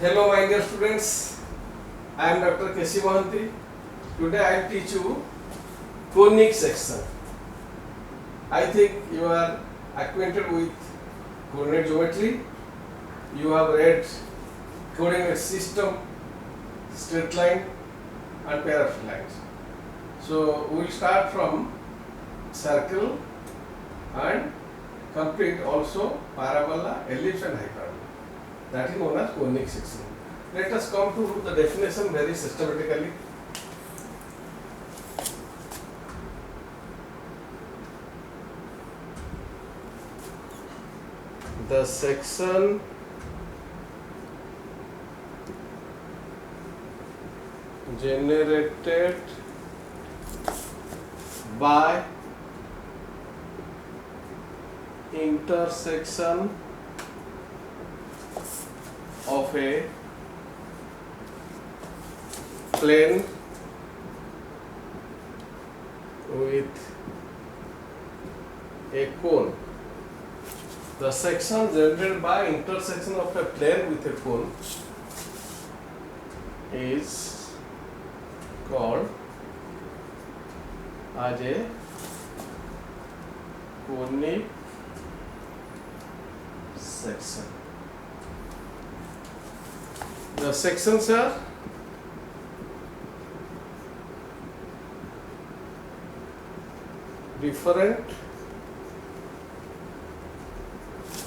Hello my dear students, I am Dr. K.C. Mohanty. Today I will teach you conic section. I think you are acquainted with coordinate geometry. You have read coordinate system, straight line and pair of lines. So we will start from circle and complete also parabola, ellipse and hyperbola. That is known as conic section. Let us come to the definition very systematically. The section generated by intersection of a plane with a cone. The section generated by intersection of a plane with a cone is called as a conic section. The sections are different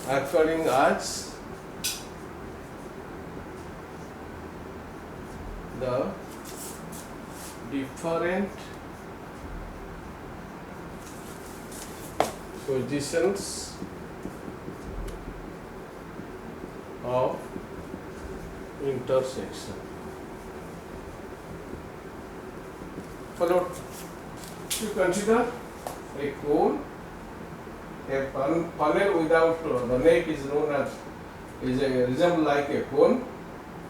according as the different positions of intersection. Follow. You consider a cone, a funnel without the neck is known as resemble like a cone,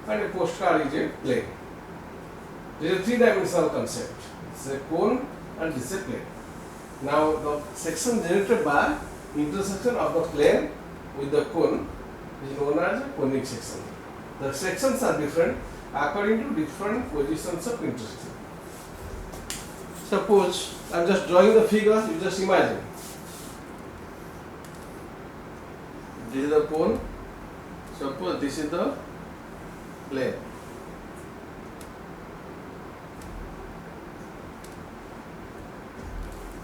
and a postcard is a plane. This is a three-dimensional concept. It's a cone and this is a plane. Now the section generated by intersection of the plane with the cone is known as a conic section. The sections are different according to different positions of intersection. Suppose I am just drawing the figure, you just imagine. This is the cone. Suppose this is the plane.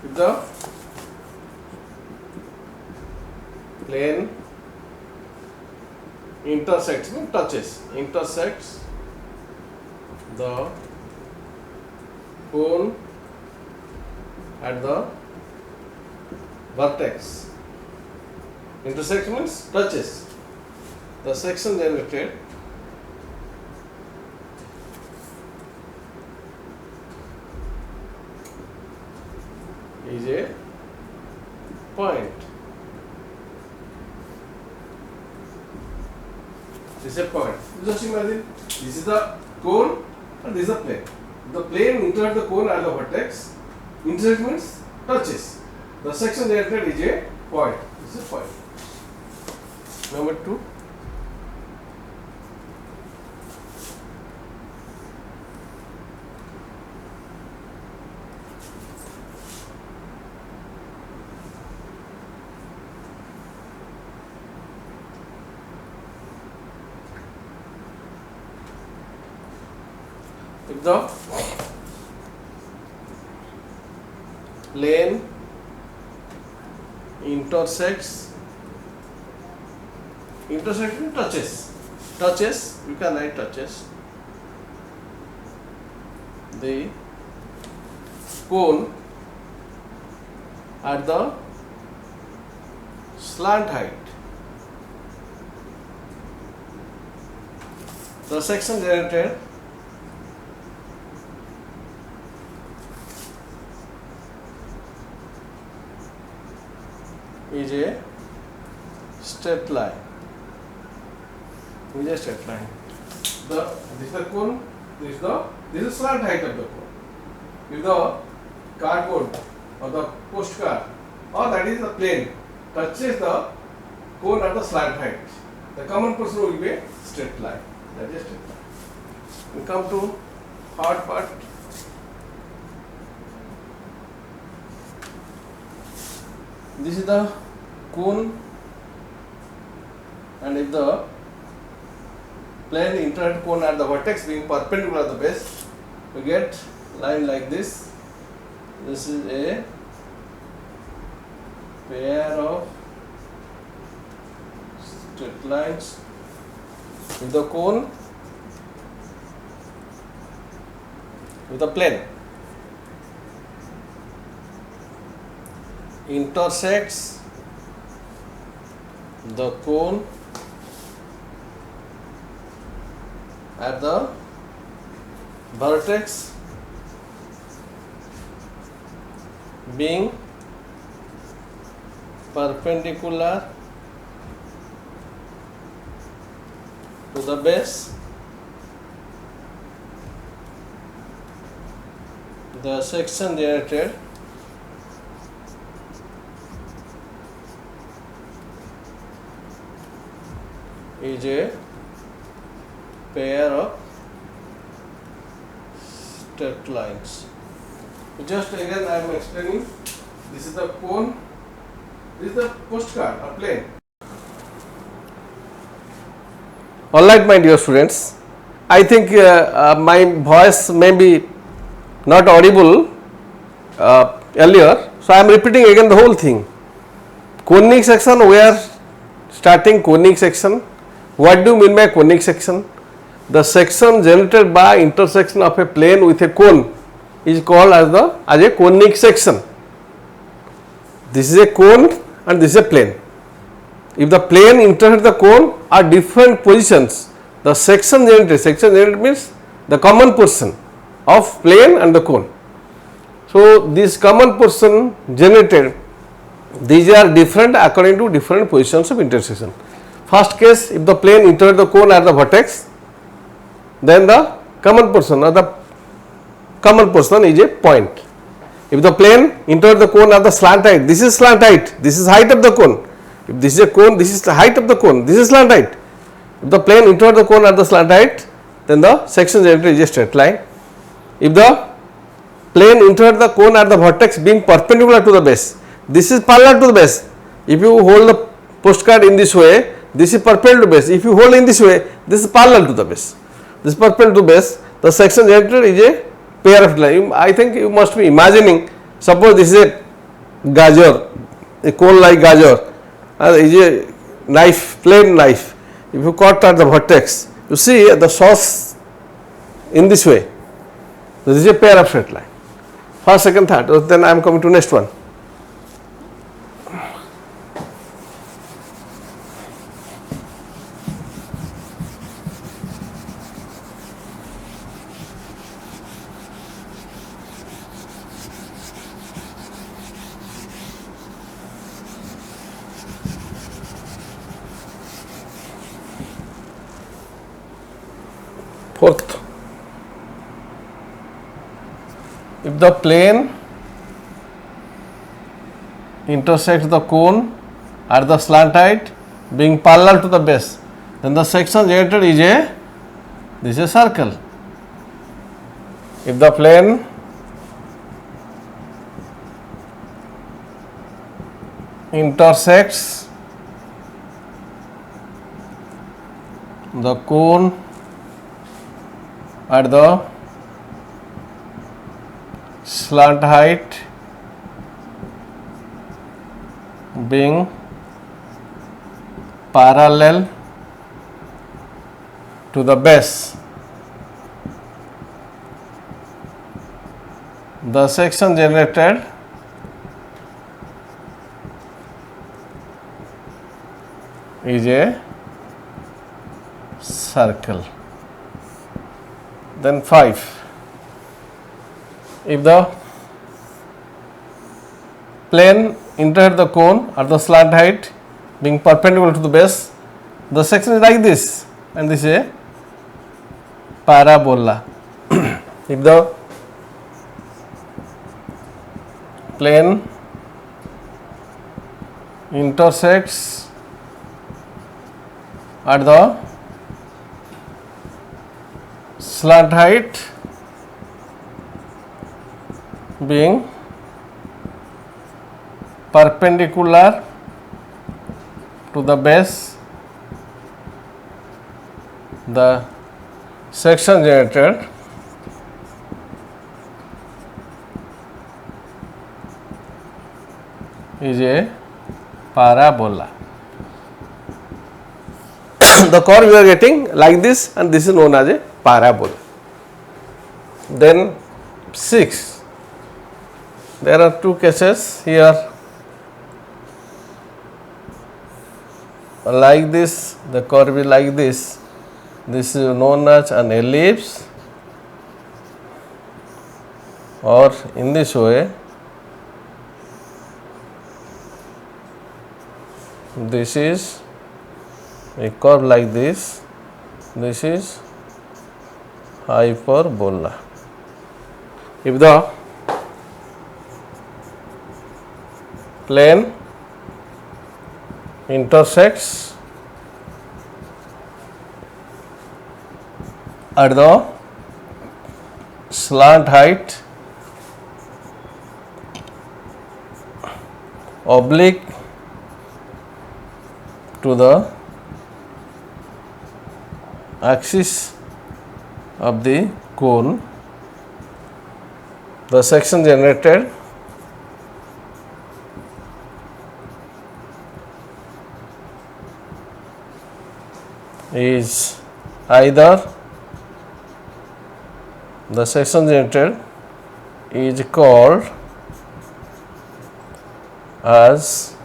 If the plane intersects the cone at the vertex. Intersect means touches. The section generated is a point. This is a point. Just imagine this is the cone and this is the plane. The plane enters the cone at the vertex. Intersect means touches. The section generated is a point. This is a point. Number 2. If the plane intersects touches, you can write touches the cone at the slant height. The section generated is a straight line. This is the cone. This is slant height of the cone. If the cardboard or the postcard or that is the plane touches the cone at the slant height, the common portion will be a straight line. That is straight line. We come to hard part. This is the cone, and if the plane intercept cone at the vertex being perpendicular to the base, we get line like this. This is a pair of straight lines with the cone with the plane intersects the cone at the vertex being perpendicular to the base. The section generated is a pair of straight lines. Just again I am explaining. This is the cone. This is the postcard, a plane. Alright, my dear students, I think my voice may be not audible earlier, so I am repeating again the whole thing. Conic section, we are starting conic section. What do you mean by conic section? The section generated by intersection of a plane with a cone is called as a conic section. This is a cone and this is a plane. If the plane intersects the cone at different positions, the section generated means the common portion of plane and the cone. So, this common portion generated, these are different according to different positions of intersection. First case, if the plane intersects the cone at the vertex, then the common portion is a point. If the plane intersects the cone at the slant height, this is slant height, this is height of the cone. If this is a cone, this is the height of the cone, this is slant height. If the plane intersects the cone at the slant height, then the section generated is a straight line. If the plane intersects the cone at the vertex being perpendicular to the base, this is parallel to the base. If you hold the postcard in this way, this is perpendicular to base. If you hold in this way, this is parallel to the base. This is perpendicular to base. The section generated is a pair of lines. I think you must be imagining, suppose this is a gajar, a cone like gajar, is a knife, plain knife. If you cut at the vertex, you see the sauce in this way. This is a pair of straight line. First, second, third. Then I am coming to next one. Fourth, if the plane intersects the cone at the slant height being parallel to the base, then the section generated is a circle. If the plane intersects the cone at the slant height being parallel to the base, the section generated is a circle. Then 5, if the plane intersects the cone at the slant height being perpendicular to the base, the section is like this, and this is a parabola. If the plane intersects at the slant height being perpendicular to the base, the section generated is a parabola. The curve you are getting like this, and this is known as a parabola. Then 6, there are two cases here. Like this, the curve is like this. This is known as an ellipse, or in this way, this is a curve like this. This is hyperbola. If the plane intersects at the slant height oblique to the axis of the cone, the section generated is either the section generated is called as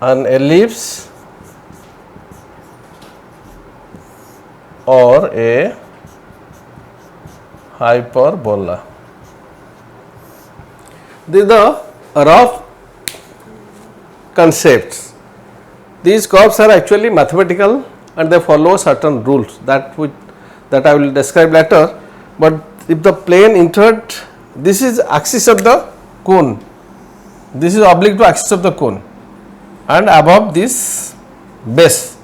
an ellipse or a hyperbola. These are the rough concepts. These curves are actually mathematical and they follow certain rules that I will describe later. But if the plane entered, this is axis of the cone, this is oblique to axis of the cone, and above this base,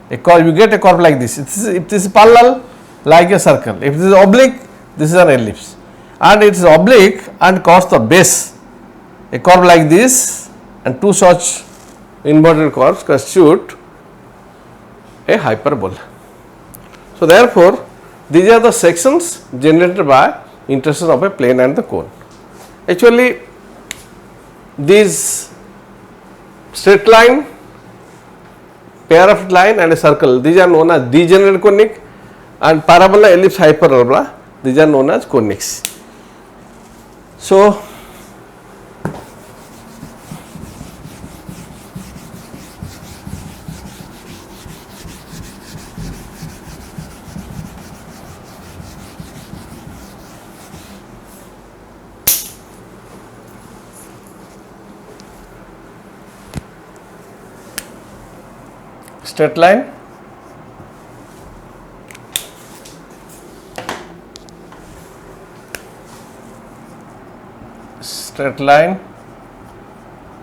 a curve, you get a curve like this. If this is parallel, like a circle. If this is oblique, this is an ellipse, and it is oblique and cause the base, a curve like this, and two such inverted curves constitute a hyperbola. So therefore, these are the sections generated by intersection of a plane and the cone. Actually, these straight line, pair of line and a circle, these are known as degenerate conic, and parabola, ellipse, hyperbola, these are known as conics. So straight line,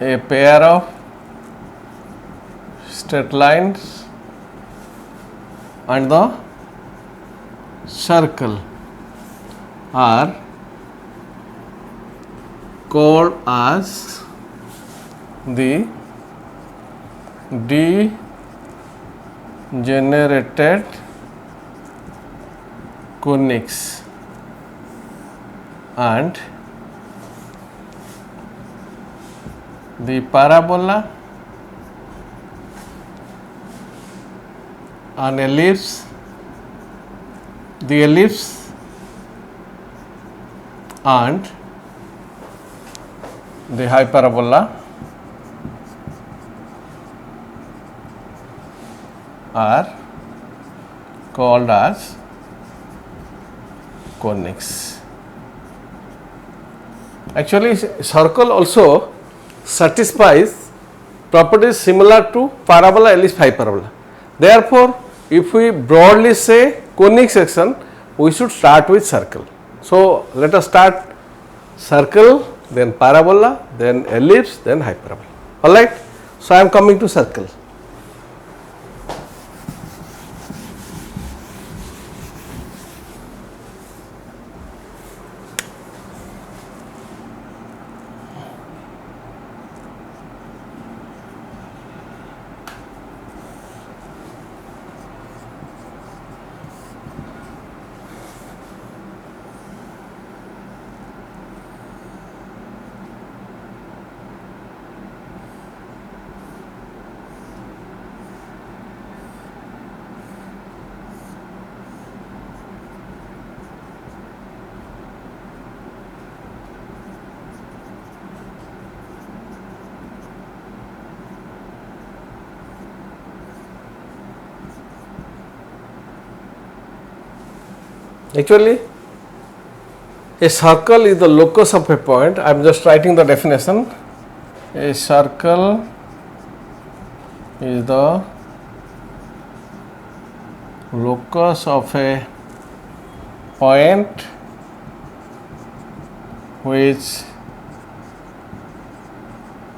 a pair of straight lines and the circle are called as the degenerated conics, and the parabola, an ellipse, the ellipse, and the hyperbola are called as conics. Actually, circle also satisfies properties similar to parabola, ellipse, hyperbola. Therefore, if we broadly say conic section, we should start with circle. So let us start circle, then parabola, then ellipse, then hyperbola. Alright. So I am coming to circle. Actually, a circle is the locus of a point. I am just writing the definition. A circle is the locus of a point which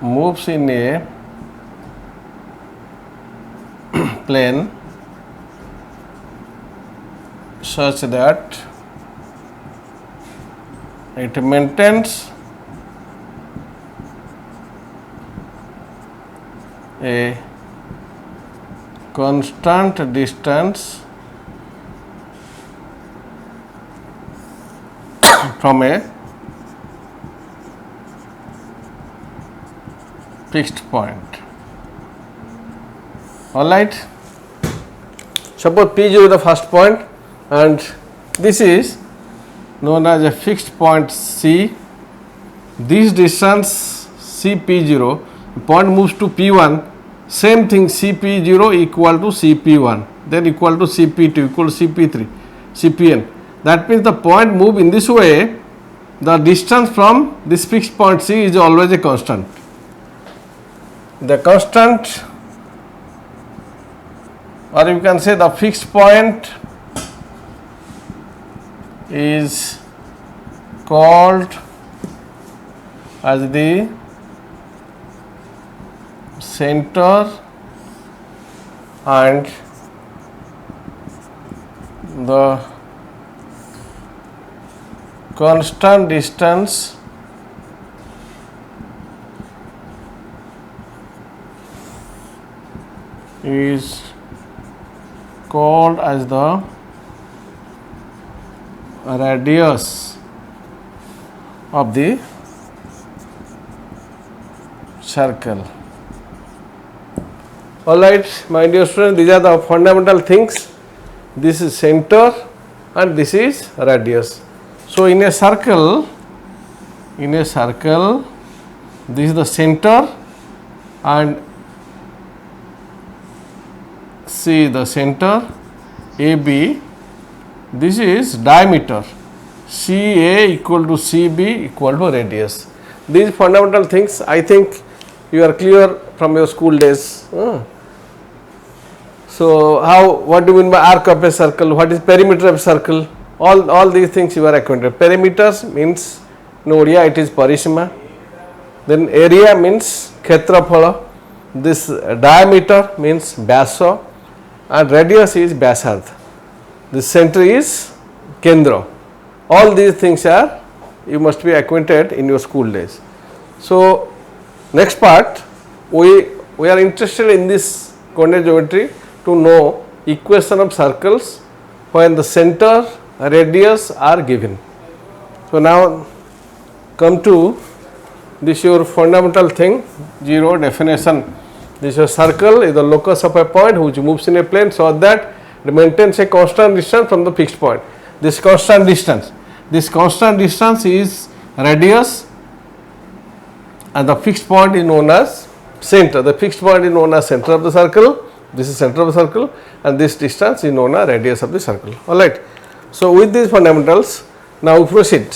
moves in a plane such that it maintains a constant distance from a fixed point. All right. Suppose P0 is the first point and this is known as a fixed point C. This distance CP0, point moves to P1, same thing CP0 equal to CP1, then equal to CP2 equal to CP3, CPN. That means the point move in this way, the distance from this fixed point C is always a constant. The constant, or you can say the fixed point, is called as the center and the constant distance is called as the radius of the circle. All right, my dear students, these are the fundamental things. This is center and this is radius. So in a circle, this is the center and see the center AB. This is diameter, CA equal to CB equal to radius. These fundamental things I think you are clear from your school days. So what do you mean by arc of a circle? What is perimeter of a circle? All these things you are acquainted. Perimeters means in Odia it is parisima. Then area means kshetraphala. This diameter means vyasa and radius is vyasartha. The center is kendra. All these things are you must be acquainted in your school days. So next part we are interested in this coordinate geometry to know equation of circles when the center, radius are given. So now come to this your fundamental thing, zero definition. This your circle is the locus of a point which moves in a plane so that it maintains a constant distance from the fixed point. This constant distance is radius and the fixed point is known as center. The fixed point is known as center of the circle. This is center of the circle and this distance is known as radius of the circle. All right. So with these fundamentals, now we proceed.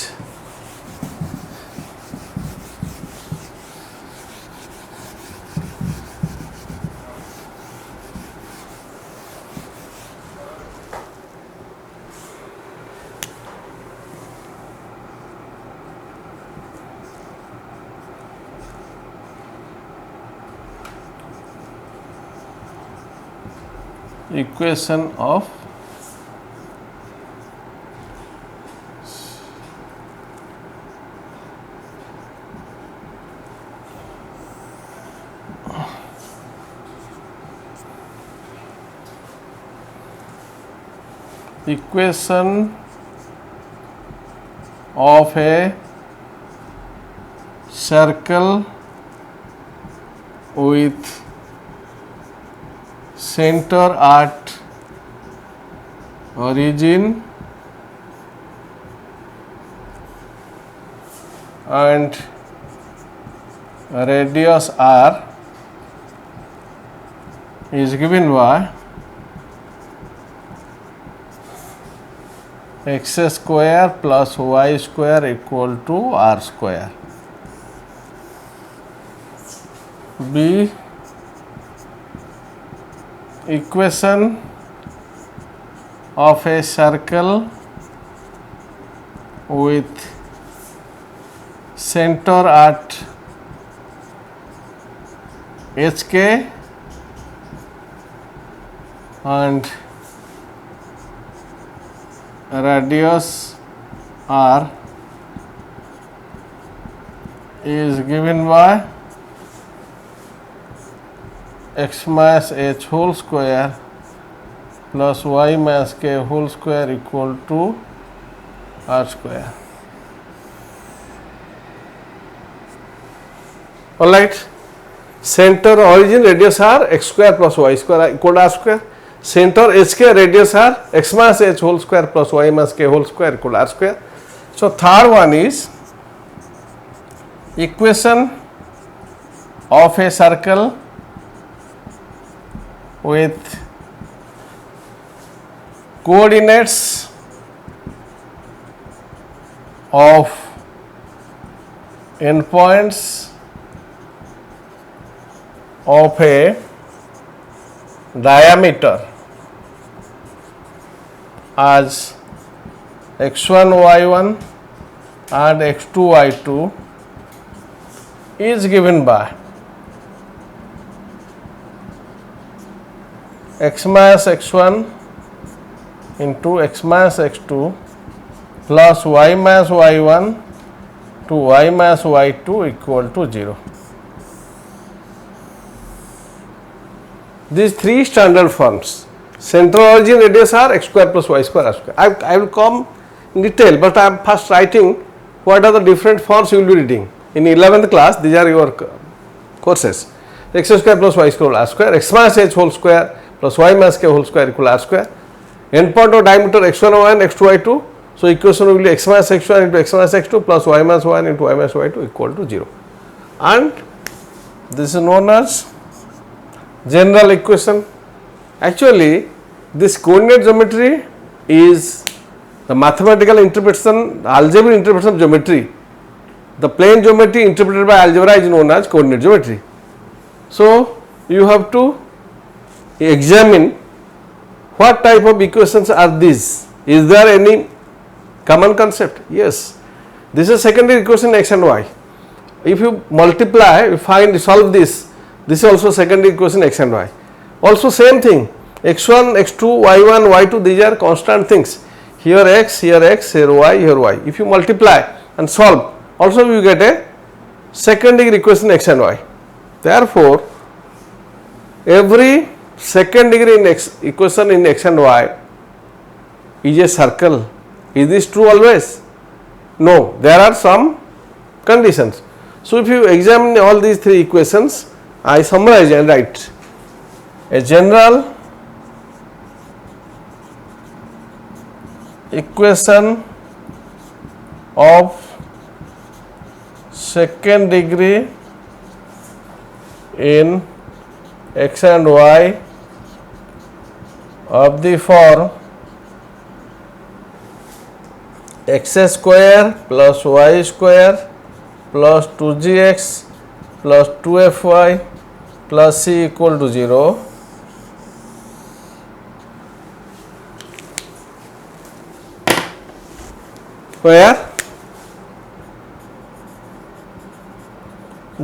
Equation of a circle with center at origin and radius r is given by x square plus y square equal to r square. B, equation of a circle with center at HK and radius r is given by x mass h whole square plus y mass k whole square equal to r square. Alright, center origin radius r x square plus y square equal to r square. Center hk radius r x mass h whole square plus y mass k whole square equal to r square. So third one is equation of a circle with coordinates of endpoints of a diameter as x1 y1 and x2 y2 is given by x mass x1 into x mass x2 plus y mass y1 to y mass y2 equal to 0. These three standard forms, central origin radius r x square plus y square r square. I will come in detail, but I am first writing what are the different forms you will be reading. In 11th class, these are your courses. X square plus y square r square, x mass h whole square plus y mass k whole square equal r square. Endpoint of diameter x1 y1 x2 y2. So equation will be x mass x1 into x mass x2 plus y mass y1 into y mass y2 equal to 0. And this is known as general equation. Actually, this coordinate geometry is the mathematical interpretation, algebraic interpretation of geometry. The plane geometry interpreted by algebra is known as coordinate geometry. So you have to examine what type of equations are these. Is there any common concept? Yes. This is secondary equation x and y. If you multiply, you solve this. This is also secondary equation x and y. Also same thing, x1, x2, y1, y2, these are constant things. Here x, here y, here y. If you multiply and solve, also you get a second degree equation x and y. Therefore, every second degree in equation in x and y is a circle. Is this true always? No, there are some conditions. So if you examine all these three equations, I summarize and write a general equation of second degree in x and y of the form x square plus y square plus 2gx plus 2fy plus c equal to 0 where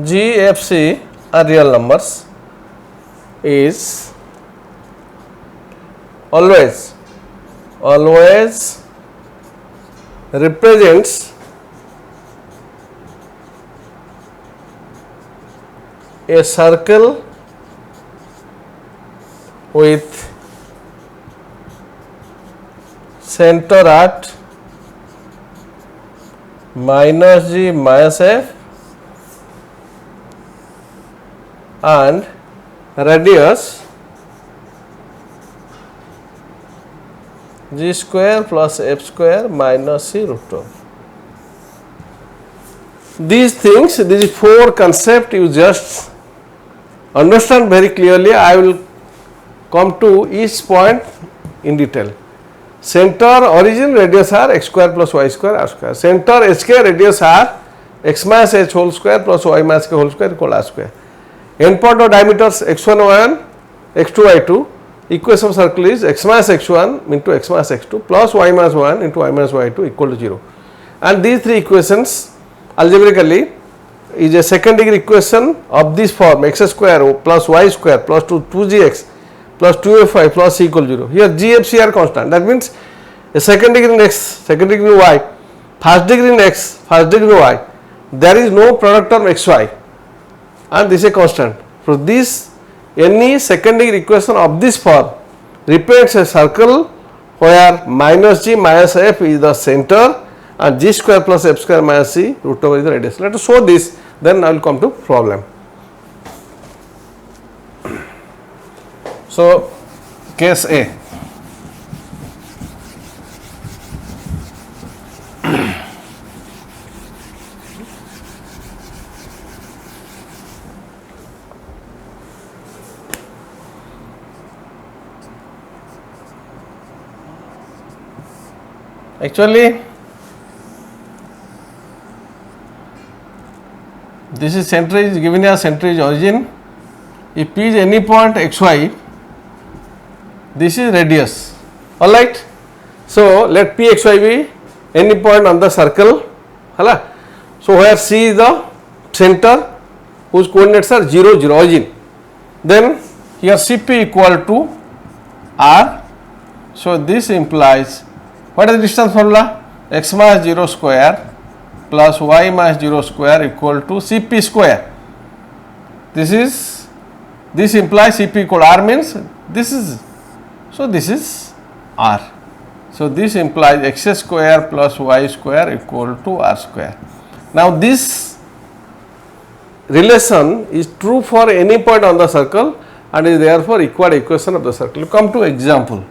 g, f, c are real numbers is always represents a circle with center at minus g minus f and radius g square plus f square minus c root of. These things, these four concepts you just understand very clearly. I will come to each point in detail. Center, origin, radius are x square plus y square r square. Center hk, radius are x minus h whole square plus y minus k whole square equal r square. Endpoint of diameters x1 y1, x2 y2. Equation of circle is x minus x1 into x minus x2 plus y minus 1 into y minus y2 equal to 0. And these three equations algebraically is a second degree equation of this form x square plus y square plus 2gx plus 2fy plus c equal to 0. Here g, f, c are constant. That means a second degree in x, second degree in y, first degree in x, first degree in y. There is no product term xy and this is a constant. So this any second degree equation of this form represents a circle where minus g minus f is the center and g square plus f square minus c root over is the radius. Let us show this, then I will come to problem. So case A. Actually, this is center is given as center is origin. If P is any point xy, this is radius. Alright. So let P xy be any point on the circle. Hala. So where C is the center whose coordinates are 0, 0 origin. Then here Cp equal to R. So this implies what is the distance formula? X minus 0 square plus y minus 0 square equal to Cp square. This implies Cp equal to R means this is, so this is R. So this implies x square plus y square equal to R square. Now this relation is true for any point on the circle and is therefore equal equation of the circle. Come to example.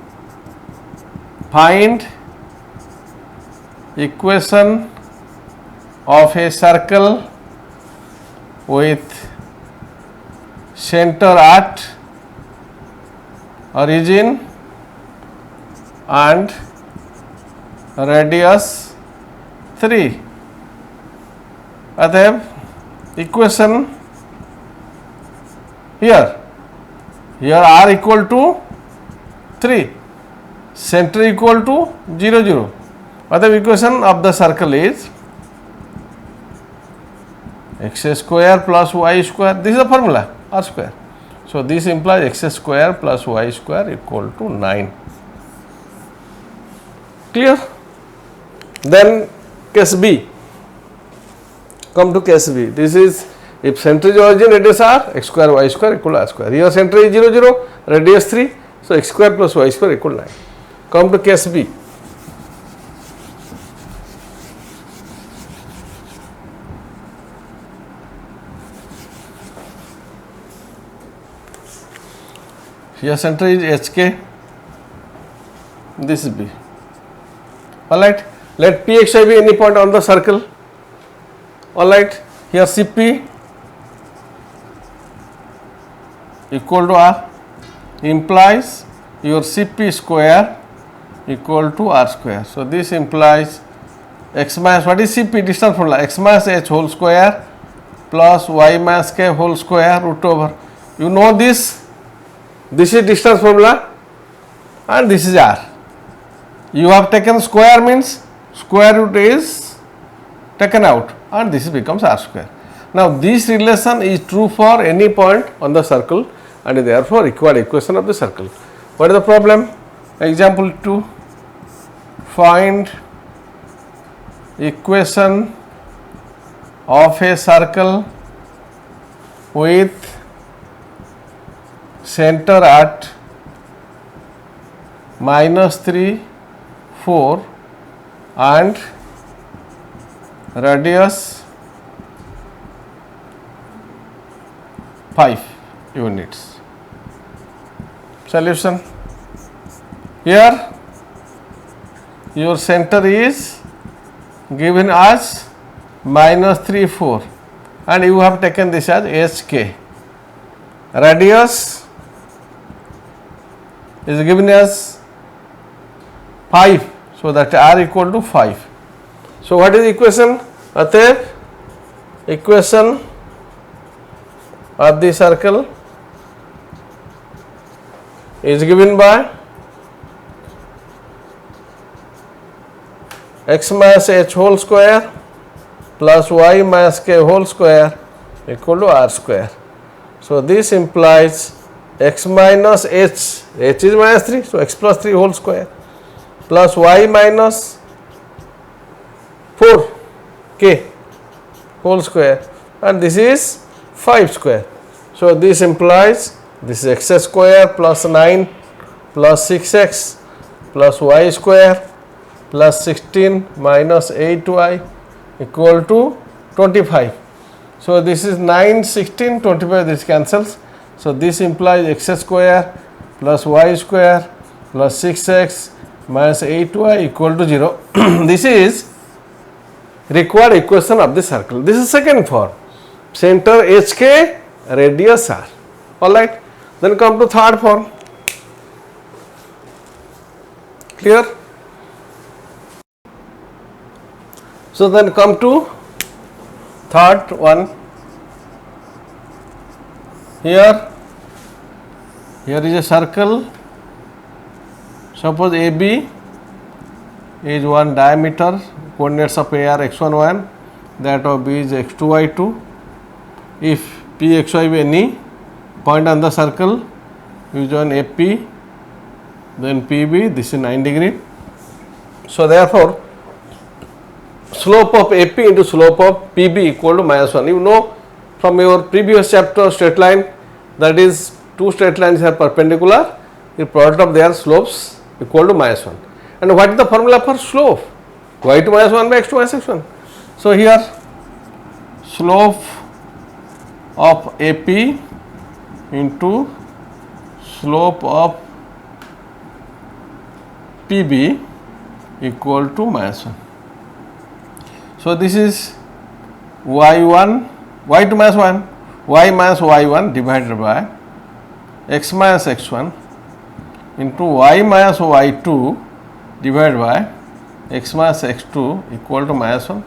Find equation of a circle with center at origin and radius 3. अतः equation here r equal to 3, center equal to 0, 0. Other equation of the circle is x square plus y square. This is the formula r square. So this implies x square plus y square equal to 9. Clear? Then case B. Come to case B. This is if center is origin, radius r, x square y square equal to r square. Here center is 0, 0, radius 3. So x square plus y square equal to 9. Come to case B. Here center is HK, this is B. Alright, let PXY be any point on the circle. Alright, here CP equal to R implies your CP square equal to R square. So this implies x minus, what is CP distance formula? X minus h whole square plus y minus k whole square root over. You know this. This is distance formula and this is R. You have taken square means square root is taken out and this becomes R square. Now this relation is true for any point on the circle and therefore required equation of the circle. What is the problem? Example 2. Find equation of a circle with center at -3, 4 and radius 5 units. Solution. Here your center is given as -3, 4 and you have taken this as HK. Radius is given as 5. So that r equal to 5. So what is equation? अतः equation of the circle is given by x minus h whole square plus y minus k whole square equal to r square. So this implies x minus h is minus 3, so x plus 3 whole square plus y minus 4 k whole square, and this is 5 square. So this implies this is x square plus 9 plus 6x plus y square plus 16 minus 8y equal to 25. So this is 9, 16, 25, this cancels. So this implies x square plus y square plus 6x minus 8y equal to 0. This is required equation of the circle. This is second form. Center HK, radius R. Alright. Then come to third form. Clear? So then come to third one. Here is a circle. Suppose AB is one diameter, coordinates of A are x1, y1, that of B is x2, y2. If P, xy be any point on the circle, you join AP, then PB, this is 9 degree. So therefore, slope of AP into slope of PB equal to minus 1. You know from your previous chapter straight line, that is two straight lines are perpendicular, the product of their slopes equal to minus 1. And what is the formula for slope? Y2 minus 1 by x2 minus x1. So here slope of AP into slope of PB equal to minus 1. So this is y1, y2 minus 1, y minus y1 divided by x minus x1 into y minus y2 divided by x minus x2 equal to minus 1.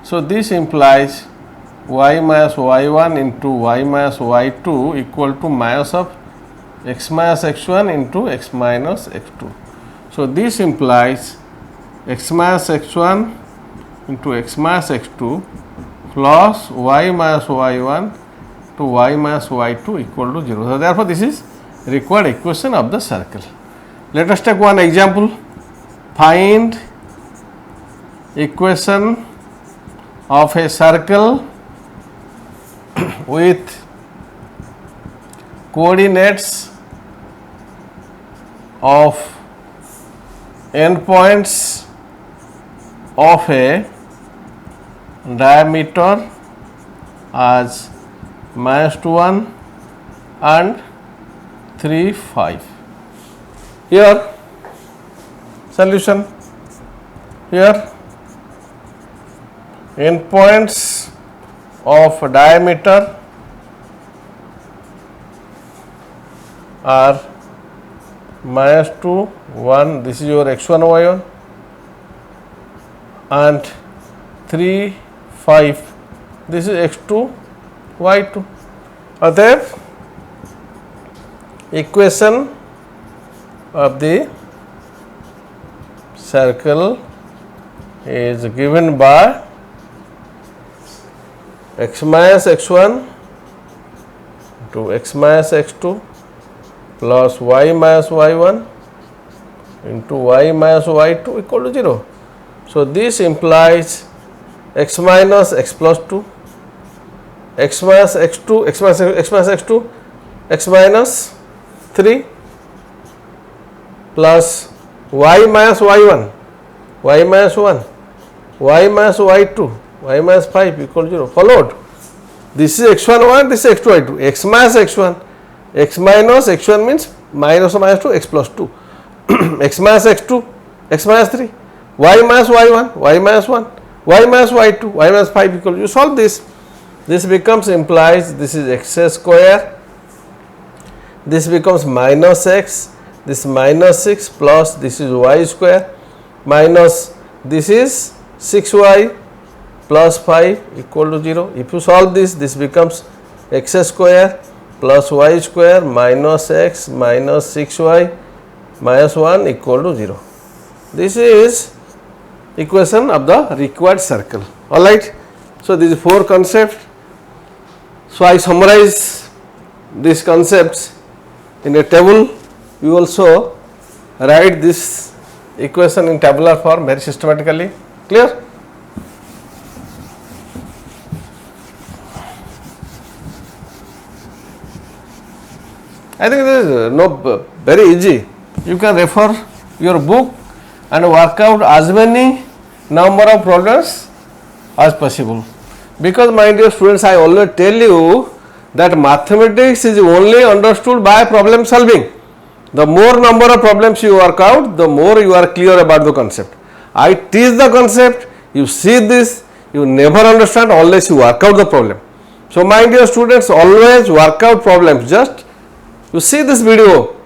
So this implies y minus y1 into y minus y2 equal to minus of x minus x1 into x minus x2. So this implies x minus x1 into x minus x2 plus y minus y1 to y minus y2 equal to 0. So therefore this is required equation of the circle. Let us take one example. Find equation of a circle with coordinates of endpoints of a diameter as minus 2, 1 and 3, 5. Here solution, here endpoints of diameter are minus 2, 1, this is your x1, y1 and 3, 5, this is x2, y2. Other equation of the circle is given by x minus x1 to x minus x2 plus y minus y1 into y minus y2 equal to 0. So this implies x minus x plus 2, x minus x2, x minus x2, x minus 3 plus y minus y1, y minus 1, y minus y2, y minus 5 equal to 0. Followed. This is x1, 1, this is x2, y2, x minus x1, x minus x1 means minus or minus 2, x plus 2, x minus x2, x minus 3, y minus y1, y minus 1, y minus y2, y minus 5 equal to, you solve this. This becomes implies this is x square, this becomes minus x, this minus 6 plus this is y square minus this is 6y plus 5 equal to 0. If you solve this, this becomes x square plus y square minus x minus 6y minus 1 equal to 0. This is equation of the required circle. Alright. So, these 4 concepts. So, I summarize these concepts in a table. You also write this equation in tabular form very systematically. Clear? I think this is very easy. You can refer your book and work out as many number of problems as possible. Because my dear students, I always tell you that mathematics is only understood by problem solving. The more number of problems you work out, the more you are clear about the concept. I teach the concept, you see this, you never understand unless you work out the problem. So, my dear students, always work out problems. Just you see this video,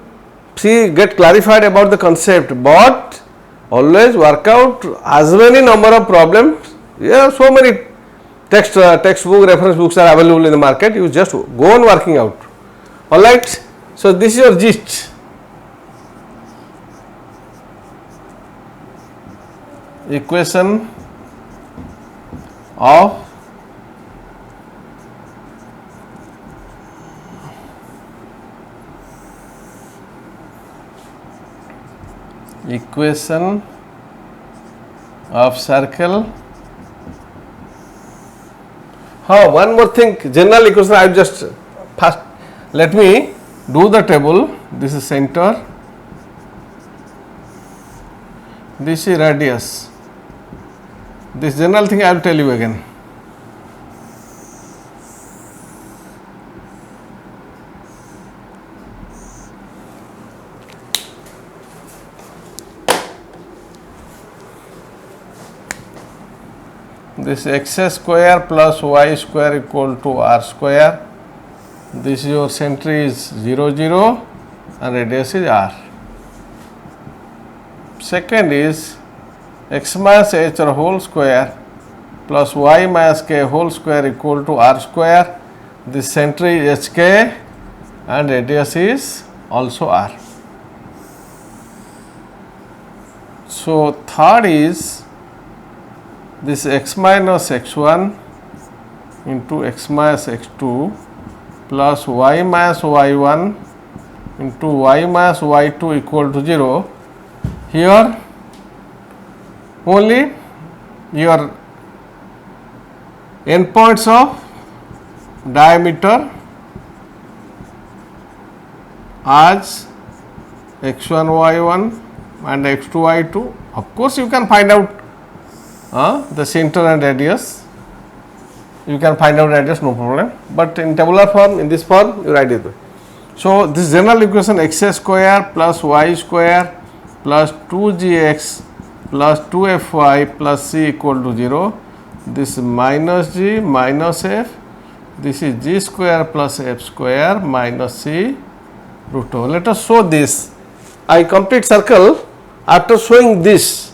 get clarified about the concept, but always work out as many number of problems. Yeah, so many textbook reference books are available in the market. You just go on working out. Alright. So, this is your gist. Equation of circle. One more thing, general equation. I just first let me do the table. This is center, this is radius. This general thing I will tell you again. This x square plus y square equal to r square. This your center is 0 0 and radius is r. Second is x minus h whole square plus y minus k whole square equal to r square. This center is hk and radius is also r. So, third is this x minus x1 into x minus x2 plus y minus y1 into y minus y2 equal to 0. Here only your endpoints of diameter as x1 y1 and x2 y2. Of course, you can find out the center and radius. You can find out radius, no problem, but in tabular form, in this form you write it. So, this general equation x square plus y square plus 2gx plus 2fy plus c equal to 0. This minus g minus f, this is g square plus f square minus c root over. Let us show this. I complete circle after showing this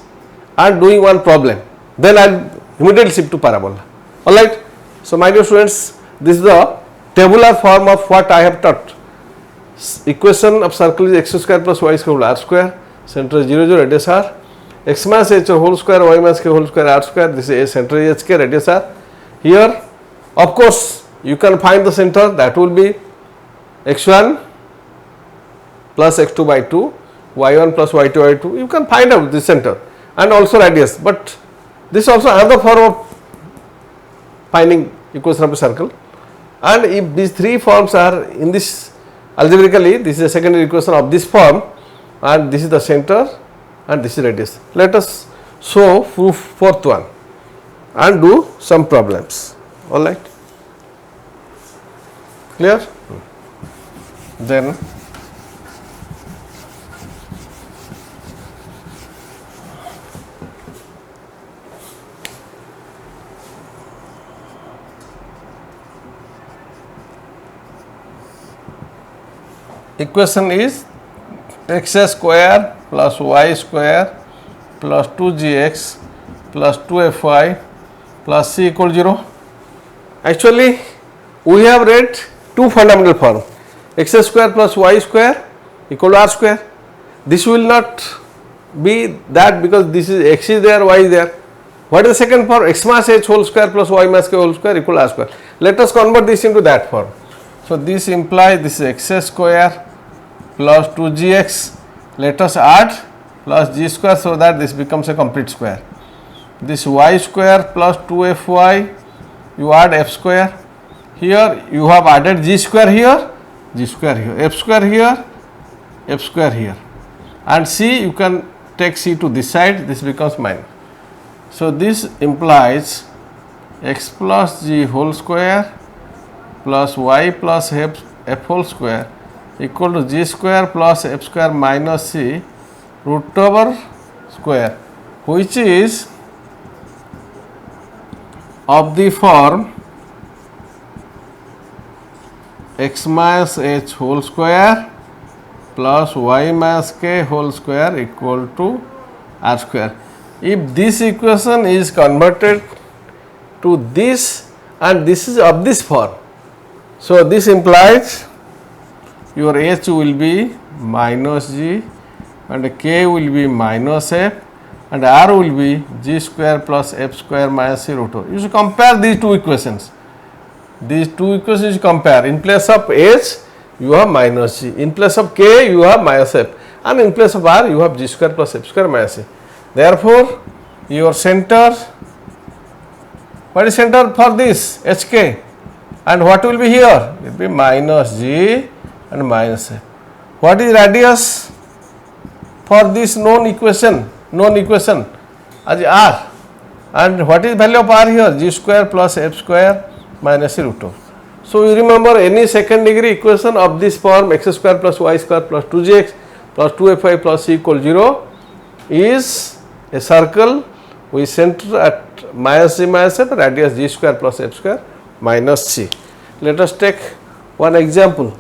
and doing one problem. Then I will immediately shift to parabola. Alright. So, my dear students, this is the tabular form of what I have taught. Equation of circle is x square plus y square r square, center is 0 0, radius r, x minus h whole square, y minus k whole square r square, this is a, center is hk, radius r. Here, of course, you can find the center, that will be x1 plus x2 by 2, y1 plus y2 by 2, you can find out this center and also radius, but this is also another form of finding equation of a circle. And if these three forms are in this algebraically, this is a secondary equation of this form and this is the center and this is radius. Let us show fourth one and do some problems. Alright. Clear? Then equation is x square plus y square plus 2gx plus 2fy plus c equal 0. Actually, we have read two fundamental forms, x square plus y square equal to r square. This will not be that because this is x is there, y is there. What is the second form? X mass h whole square plus y mass k whole square equal to r square. Let us convert this into that form. So, this implies this is x square plus 2gx. Let us add plus g square, so that this becomes a complete square. This y square plus 2fy, you add f square. Here you have added g square here, g square here, f square here, f square here, and c you can take c to this side, this becomes minus. So, this implies x plus g whole square plus y plus f whole square equal to g square plus f square minus c root over square, which is of the form x minus h whole square plus y minus k whole square equal to r square. If this equation is converted to this and this is of this form, so this implies your h will be minus g and k will be minus f and r will be g square plus f square minus c root over. You should compare these two equations. These two equations you compare. In place of h you have minus g, in place of k you have minus f, and in place of r you have g square plus f square minus c. Therefore, your center, what is center for this hk, and what will be here? It will be minus g and minus f. What is radius for this known equation as r, and what is value of r here? G square plus f square minus c root over. So, you remember any second degree equation of this form x square plus y square plus 2gx plus 2fy plus c equal 0 is a circle with center at minus g minus f, radius g square plus f square minus c. Let us take one example.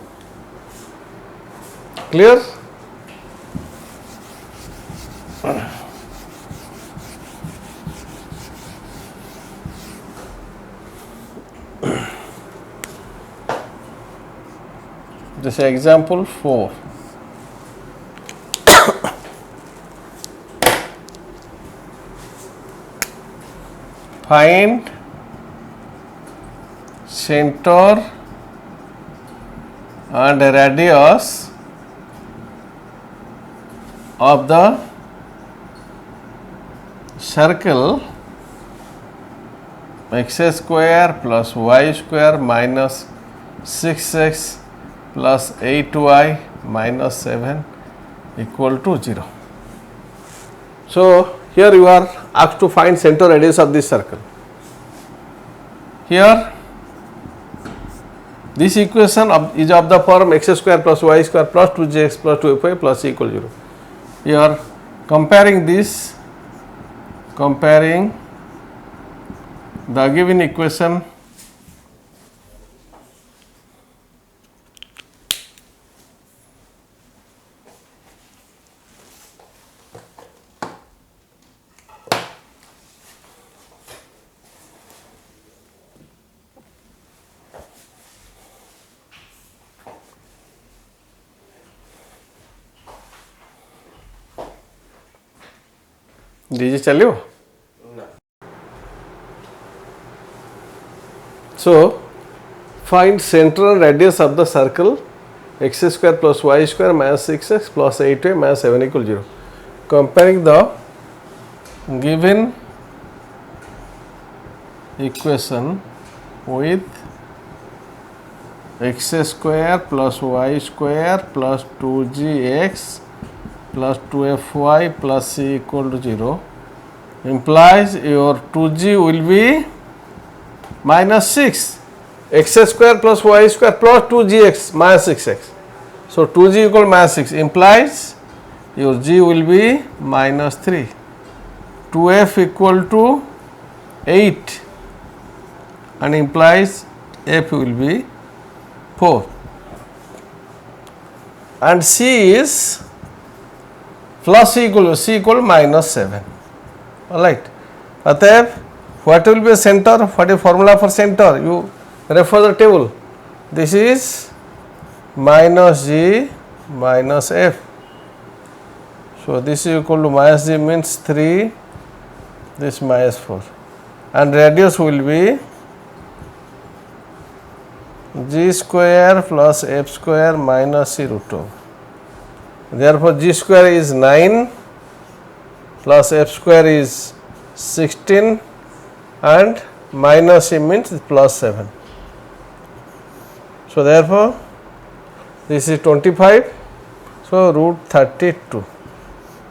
Clear? This is example 4. Find center and radius of the circle x square plus y square minus 6x plus 8y minus 7 equal to 0. So, here you are asked to find center radius of this circle. Here this equation is of the form x square plus y square plus 2gx plus 2fy plus c equal 0. You are comparing this, comparing the given equation DJ चलियो. So, find center and radius of the circle x square plus y square minus 6x plus 8y minus 7 equal 0. Comparing the given equation with x square plus y square plus 2gx plus 2fy plus c equal to 0 implies your 2g will be minus 6, x square plus y square plus 2gx minus 6x. So, 2g equal minus 6 implies your g will be minus 3, 2f equal to 8 and implies f will be 4 and c is plus c equal minus 7. alright. अतएव what will be a center? What is formula for center? You refer the table. This is minus g minus f. So this is equal to minus g means 3, this minus 4, and radius will be g square plus f square minus c root 2. Therefore, g square is 9 plus f square is 16 and minus c means plus 7. So, therefore, this is 25. So, root 32.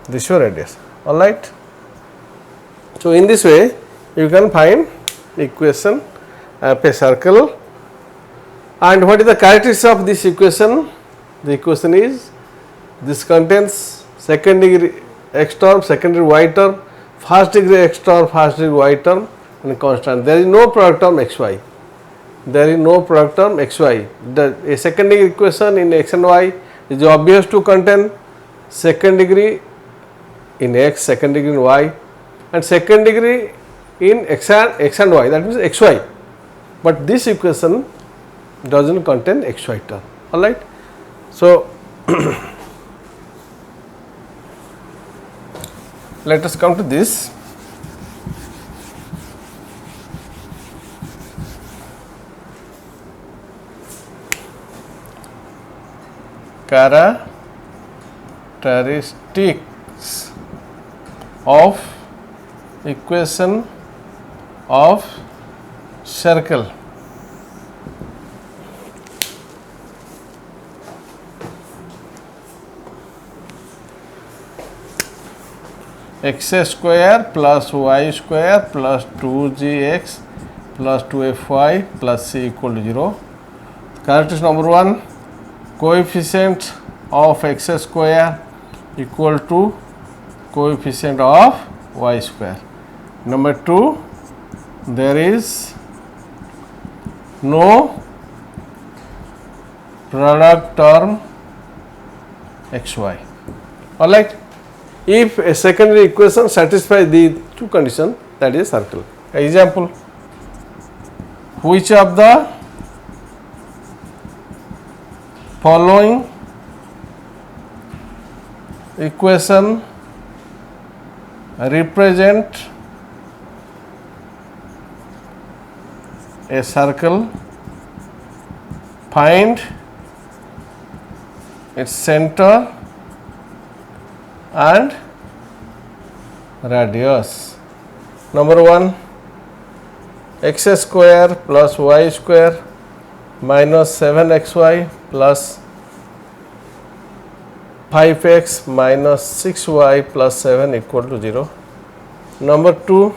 This is your radius. Alright. So, in this way you can find equation of a circle. And what is the characteristics of this equation? The equation is, this contains second degree x term, second degree y term, first degree x term, first degree y term, and constant. There is no product term xy. There is no product term xy. A second degree equation in x and y is obvious to contain second degree in x, second degree in y, and second degree in x and y, that means xy. But this equation does not contain xy term. Alright. So, let us come to this. Characteristics of equation of circle. X square plus y square plus 2gx plus 2fy plus c equal to 0. Characteristic number 1, coefficient of x square equal to coefficient of y square. Number 2, there is no product term xy. Alright. If a secondary equation satisfies the two conditions, that is circle. Example, which of the following equation represent a circle? Find its center and radius. Number 1, x square plus y square minus 7xy plus 5x minus 6y plus 7 equal to 0. Number 2,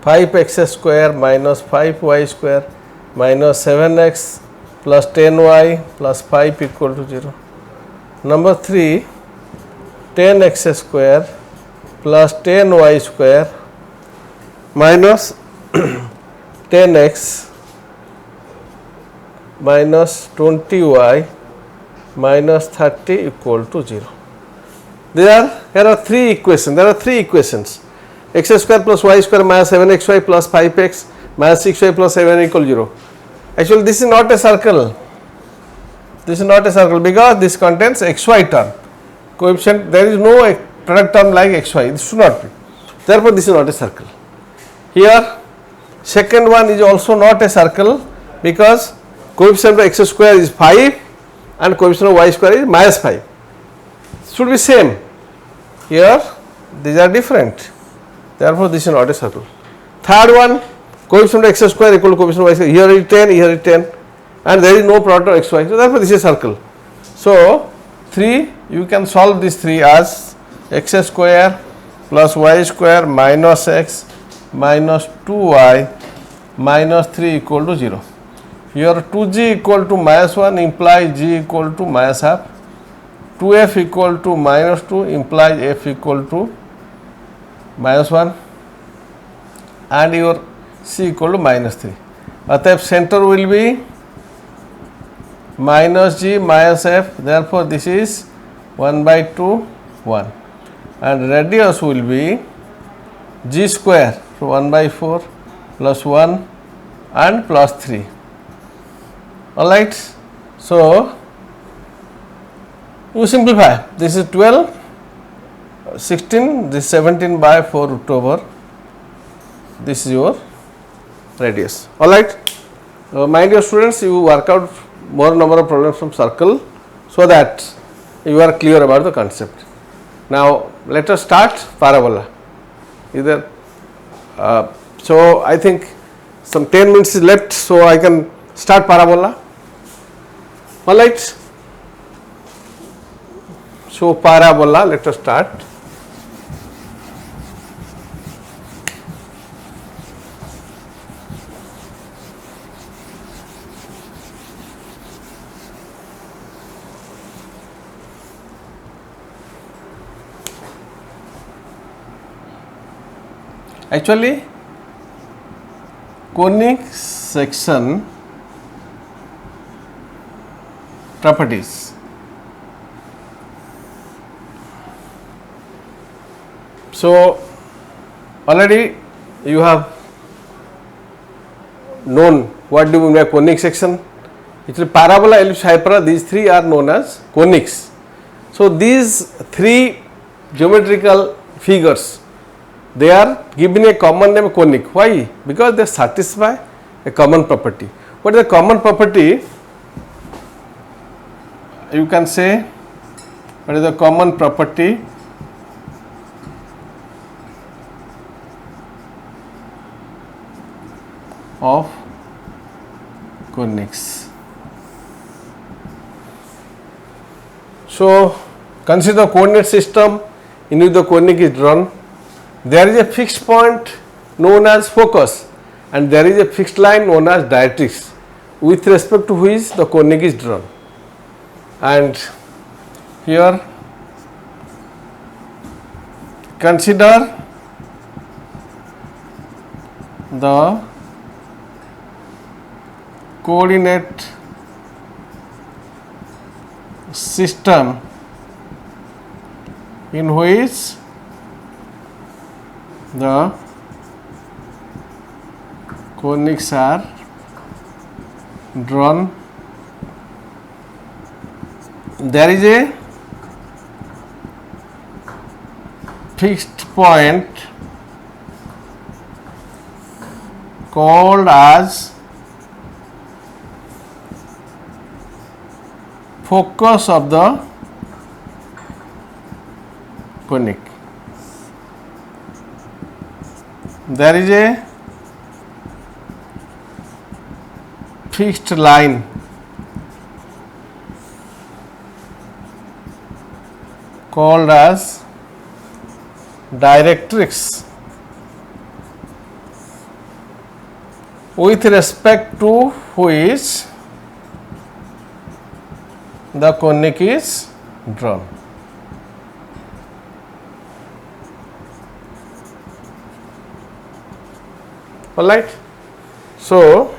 5x square minus 5y square minus 7x plus 10y plus 5 equal to 0. Number 3, 10x square plus 10y square minus 10x minus 20y minus 30 equal to 0. Here are three equations. There are three equations. X square plus y square minus 7xy plus 5x minus 6y plus 7 equal to 0. Actually, this is not a circle. This is not a circle because this contains xy term. Coefficient, there is no product term like xy. This should not be. Therefore, this is not a circle. Here, second one is also not a circle because coefficient of x square is 5 and coefficient of y square is minus 5. Should be same. Here, these are different. Therefore, this is not a circle. Third one, coefficient of x square equal to coefficient of y square. Here is 10, here is 10, and there is no product of xy. So, therefore, this is a circle. So, 3, you can solve these 3 as x square plus y square minus x minus 2y minus 3 equal to 0. Here 2g equal to minus 1 implies g equal to minus half. 2f equal to minus 2 implies f equal to minus 1 and your c equal to minus 3. Atap center will be minus g minus f, therefore this is 1 by 2 1 and radius will be g square, so 1 by 4 plus 1 and plus 3. Alright, so you simplify, this is 12, 16, this 17 by 4 root over, this is your radius. Alright, my dear students, you work out more number of problems from circle so that you are clear about the concept. Now let us start parabola. Either so I think some 10 minutes is left, so I can start parabola. Alright, so parabola, let us start. Actually, conic section properties. So, already you have known what do you mean by conic section. Actually, parabola, ellipse, hyperbola, these three are known as conics. So, these three geometrical figures, they are given a common name conic. Why? Because they satisfy a common property. What is the common property? You can say, what is the common property of conics? So, consider the coordinate system in which the conic is drawn. There is a fixed point known as focus and there is a fixed line known as directrix with respect to which the conic is drawn. And here consider the coordinate system in which the conics are drawn. There is a fixed point called as focus of the conic. There is a fixed line called as directrix with respect to which the conic is drawn. Alright, so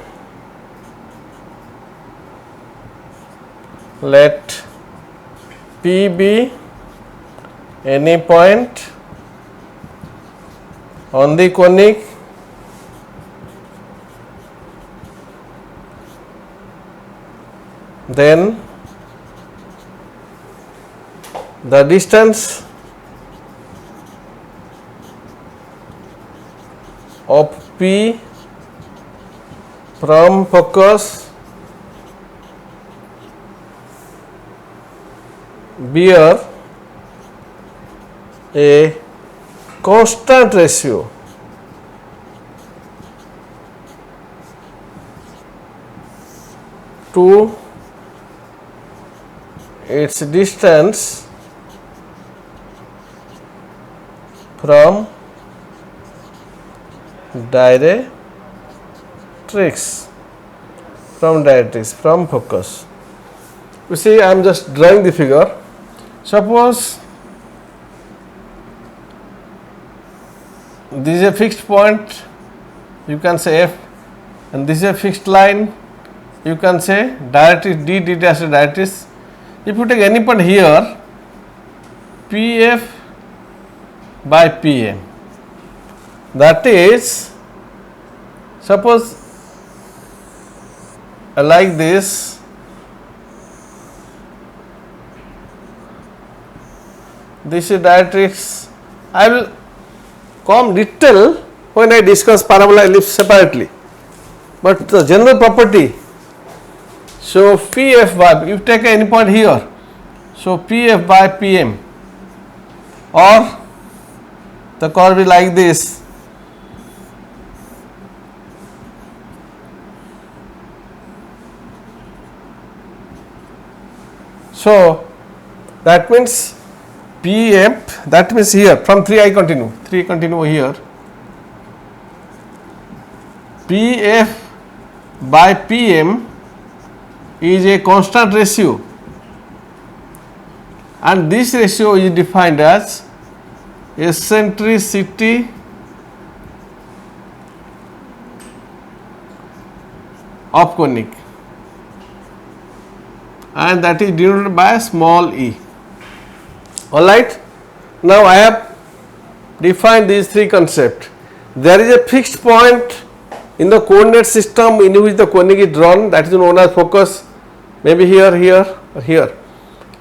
let P be any point on the conic then the distance of P from focus bear a constant ratio to its distance from directrix, from focus. You see, I am just drawing the figure. Suppose this is a fixed point, you can say F, and this is a fixed line, you can say directrix D, D dash directrix. If you take any point here, PF by PM, that is, suppose like this, this is directrix. I will come detail when I discuss parabola ellipse separately, but the general property. So PF by, you take any point here, so PF by PM, or the curve is like this. So that means PF, that means here from 3 I continue, 3 continue here, PF by PM is a constant ratio, and this ratio is defined as eccentricity of conic, and that is denoted by small e. Alright, now I have defined these three concepts. There is a fixed point in the coordinate system in which the conic is drawn, that is known as focus, maybe here, here or here,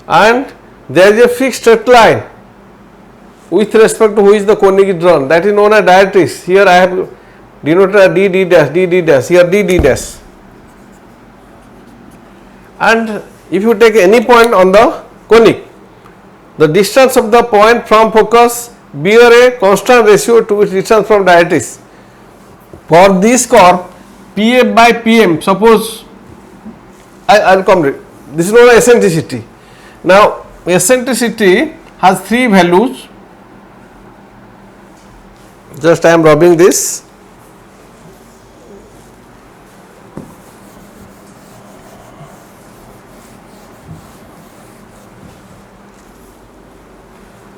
and there is a fixed straight line with respect to which the conic is drawn, that is known as directrix. Here I have denoted as d dash, d dash, here d dash, and if you take any point on the conic, the distance of the point from focus bear a constant ratio to its distance from directrix. For this curve, PF by PM, suppose I will come, this is known as eccentricity. Now eccentricity has three values, just I am rubbing this.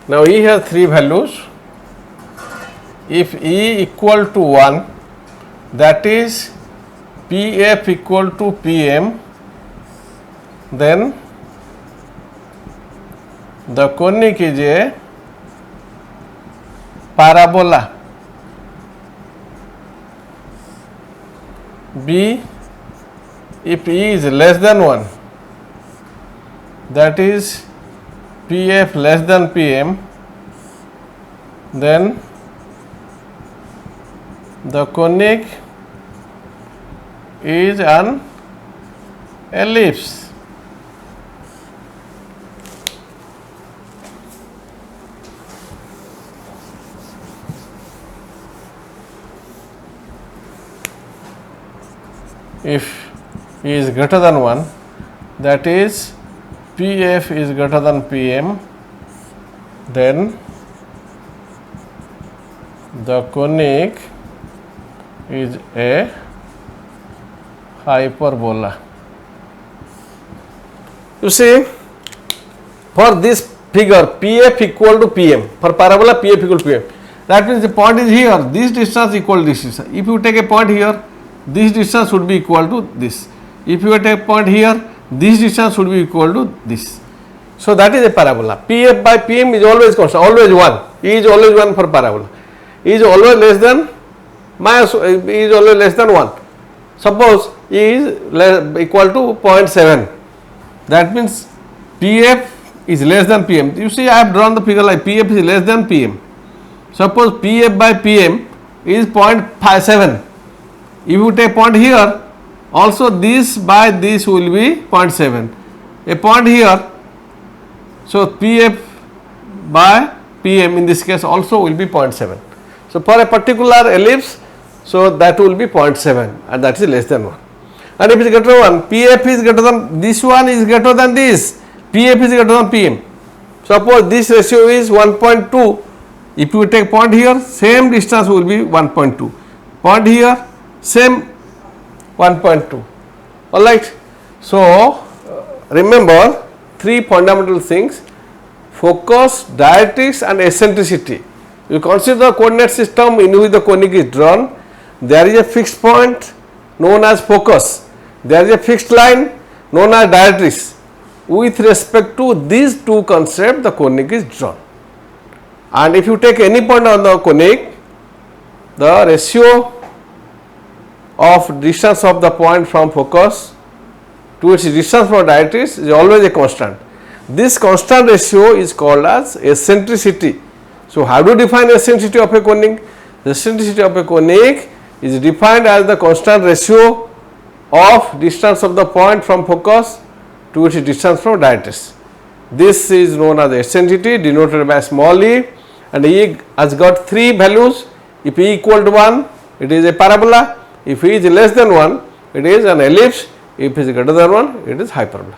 Now E has three values. If E equal to 1, that is PF equal to PM, then the conic is a parabola. B, if E is less than 1, that is PF less than PM, then the conic is an ellipse. If E is greater than 1, that is PF is greater than PM, then the conic is a hyperbola. You see, for this figure PF equal to PM, for parabola PF equal to PM, that means the point is here, this distance equal to this distance. If you take a point here, this distance would be equal to this. If you take a point here, this distance should be equal to this. So that is a parabola. PF by PM is always constant, always 1. E is always 1 for parabola. E is always less than minus, E is always less than 1. Suppose E is equal to 0.7. That means PF is less than PM. You see, I have drawn the figure like PF is less than PM. Suppose PF by PM is 0.57. If you take point here, also this by this will be 0.7. A point here, so PF by PM in this case also will be 0.7. So for a particular ellipse, so that will be 0.7 and that is less than 1. And if it is greater than 1, PF is greater than, this one is greater than this, PF is greater than PM. Suppose this ratio is 1.2, if you take point here, same distance will be 1.2. Point here, same 1.2. Alright. So remember three fundamental things: focus, directrix and eccentricity. You consider the coordinate system in which the conic is drawn. There is a fixed point known as focus. There is a fixed line known as directrix. With respect to these two concepts, the conic is drawn. And if you take any point on the conic, the ratio of distance of the point from focus to its distance from directrix is always a constant. This constant ratio is called as eccentricity. So, how do you define eccentricity of a conic? The eccentricity of a conic is defined as the constant ratio of distance of the point from focus to its distance from directrix. This is known as eccentricity, denoted by small e, and e has got 3 values. If e equal to 1, it is a parabola. If e is less than 1, it is an ellipse. If it is greater than 1, it is hyperbola.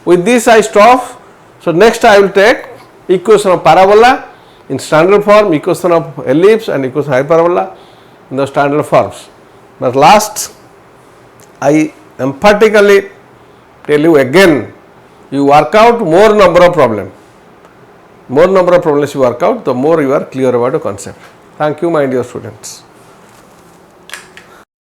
With this I stop. So, next I will take equation of parabola in standard form, equation of ellipse and equation of hyperbola in the standard forms. But last I emphatically tell you again, you work out more number of problems. More number of problems you work out, the more you are clear about the concept. Thank you, my dear students.